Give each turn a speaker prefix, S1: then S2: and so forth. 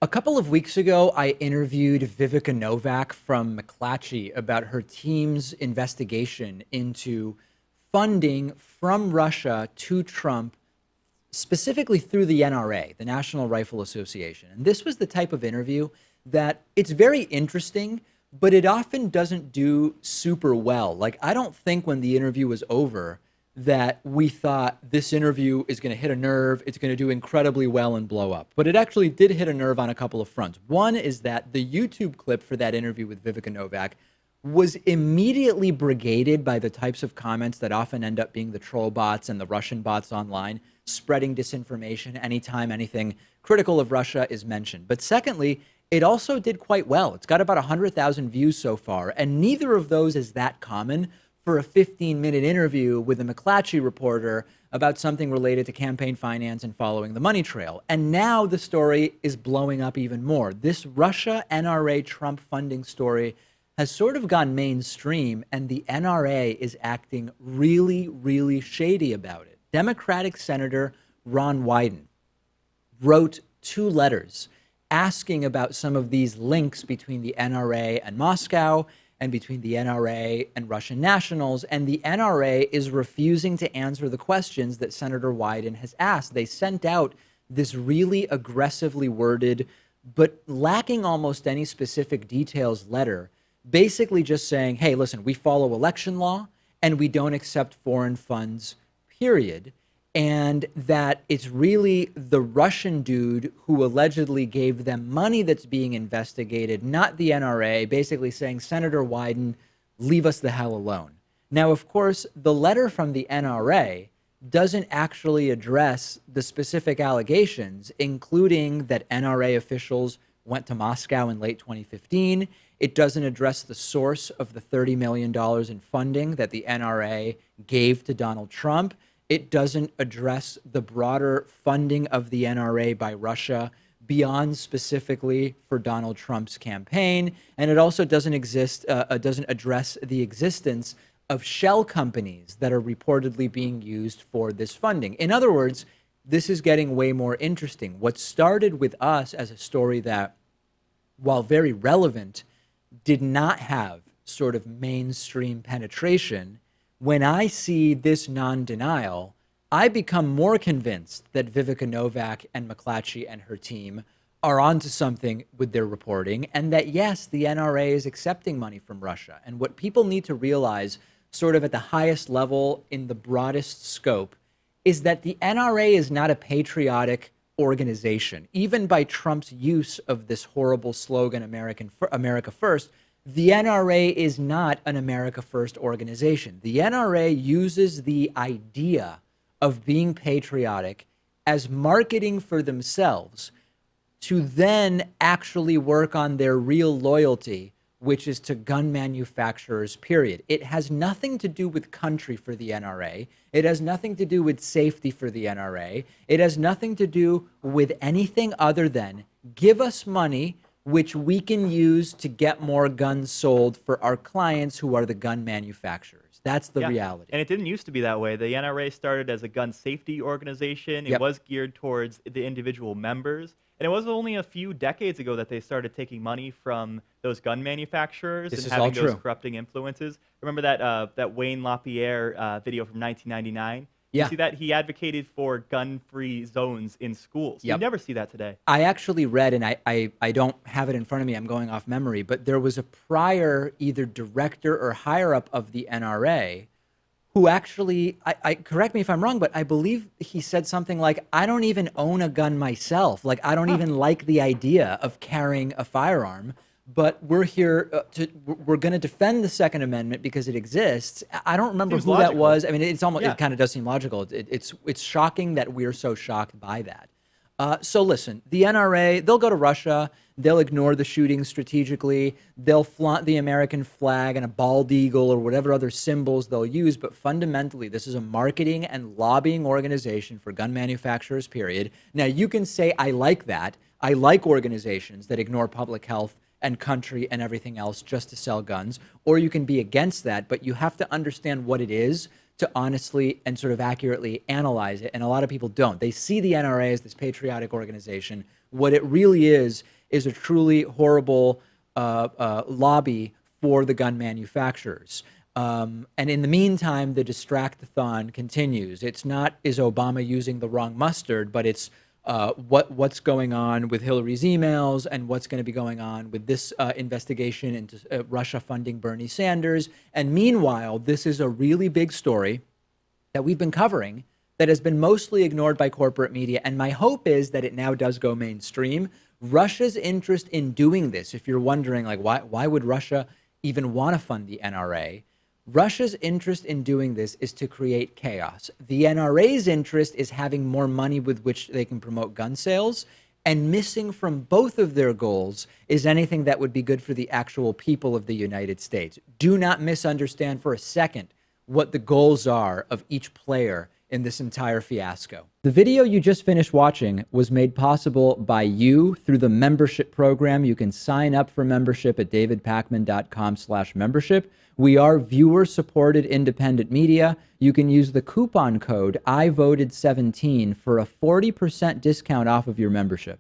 S1: A couple of weeks ago, I interviewed Vivica Novak from McClatchy about her team's investigation into funding from Russia to Trump, specifically through the NRA, the National Rifle Association. And this was the type of interview that it's very interesting, but it often doesn't do super well. Like, I don't think when the interview was over that we thought this interview is going to hit a nerve, it's going to do incredibly well and blow up. But it actually did hit a nerve on a couple of fronts. One is that the YouTube clip for that interview with Vivica Novak was immediately brigaded by the types of comments that often end up being the troll bots and the Russian bots online, spreading disinformation anytime anything critical of Russia is mentioned. But secondly, it also did quite well. It's got about 100,000 views so far, and neither of those is that common for a 15-minute interview with a McClatchy reporter about something related to campaign finance and following the money trail. And now the story is blowing up even more. This Russia NRA Trump funding story has sort of gone mainstream, and the NRA is acting really, really shady about it. Democratic Senator Ron Wyden wrote 2 letters asking about some of these links between the NRA and Moscow and between the NRA and Russian nationals, and the NRA is refusing to answer the questions that Senator Wyden has asked. They sent out this really aggressively worded, but lacking almost any specific details letter, basically just saying, hey, listen, we follow election law and we don't accept foreign funds, period. And that it's really the Russian dude who allegedly gave them money that's being investigated, not the NRA, basically saying, Senator Wyden, leave us the hell alone. Now, of course, the letter from the NRA doesn't actually address the specific allegations, including that NRA officials went to Moscow in late 2015. It doesn't address the source of the $30 million in funding that the NRA gave to Donald Trump. It doesn't address the broader funding of the NRA by Russia beyond specifically for Donald Trump's campaign. And it also doesn't address the existence of shell companies that are reportedly being used for this funding. In other words, this is getting way more interesting. What started with us as a story that, while very relevant, did not have sort of mainstream penetration. When I see this non-denial, I become more convinced that Vivica Novak and McClatchy and her team are onto something with their reporting, and that, yes, the NRA is accepting money from Russia. And what people need to realize, sort of at the highest level in the broadest scope, is that the NRA is not a patriotic organization. Even by Trump's use of this horrible slogan, America First, the NRA is not an America First organization. The NRA uses the idea of being patriotic as marketing for themselves to then actually work on their real loyalty, which is to gun manufacturers, period. It has nothing to do with country for the NRA. It has nothing to do with safety for the NRA. It has nothing to do with anything other than give us money which we can use to get more guns sold for our clients who are the gun manufacturers. That's the reality.
S2: And it didn't used to be that way. The NRA started as a gun safety organization. It was geared towards the individual members. And it was only a few decades ago that they started taking money from those gun manufacturers and having those corrupting influences. Remember that Wayne LaPierre video from 1999? You see that? He advocated for gun-free zones in schools. You never see that today.
S1: I actually read, and I don't have it in front of me, I'm going off memory, but there was a prior either director or higher-up of the NRA who actually, I correct me if I'm wrong, but I believe he said something like, I don't even own a gun myself. Like, I don't even like the idea of carrying a firearm. But we're here we're going to defend the Second Amendment because it exists. I don't remember who that was. I mean, it's almost, it kind of does seem logical. It's shocking that we're so shocked by that. So listen, the NRA, they'll go to Russia. They'll ignore the shooting strategically. They'll flaunt the American flag and a bald eagle or whatever other symbols they'll use. But fundamentally, this is a marketing and lobbying organization for gun manufacturers, period. Now, you can say, I like that. I like organizations that ignore public health and country and everything else just to sell guns, or you can be against that, but you have to understand what it is to honestly and sort of accurately analyze it, and a lot of people don't. They see the NRA as this patriotic organization. What it really is is a truly horrible lobby for the gun manufacturers. And in the meantime, the distract-a-thon continues. It's not, is Obama using the wrong mustard, but it's what's going on with Hillary's emails and what's going to be going on with this investigation into Russia funding Bernie Sanders. And meanwhile, this is a really big story that we've been covering that has been mostly ignored by corporate media. And my hope is that it now does go mainstream. Russia's interest in doing this, if you're wondering, like, why would Russia even want to fund the NRA? Russia's interest in doing this is to create chaos. The NRA's interest is having more money with which they can promote gun sales, and missing from both of their goals is anything that would be good for the actual people of the United States. Do not misunderstand for a second what the goals are of each player in this entire fiasco. The video you just finished watching was made possible by you through the membership program. You can sign up for membership at davidpakman.com/membership. We are viewer-supported independent media. You can use the coupon code IVOTED17 for a 40% discount off of your membership.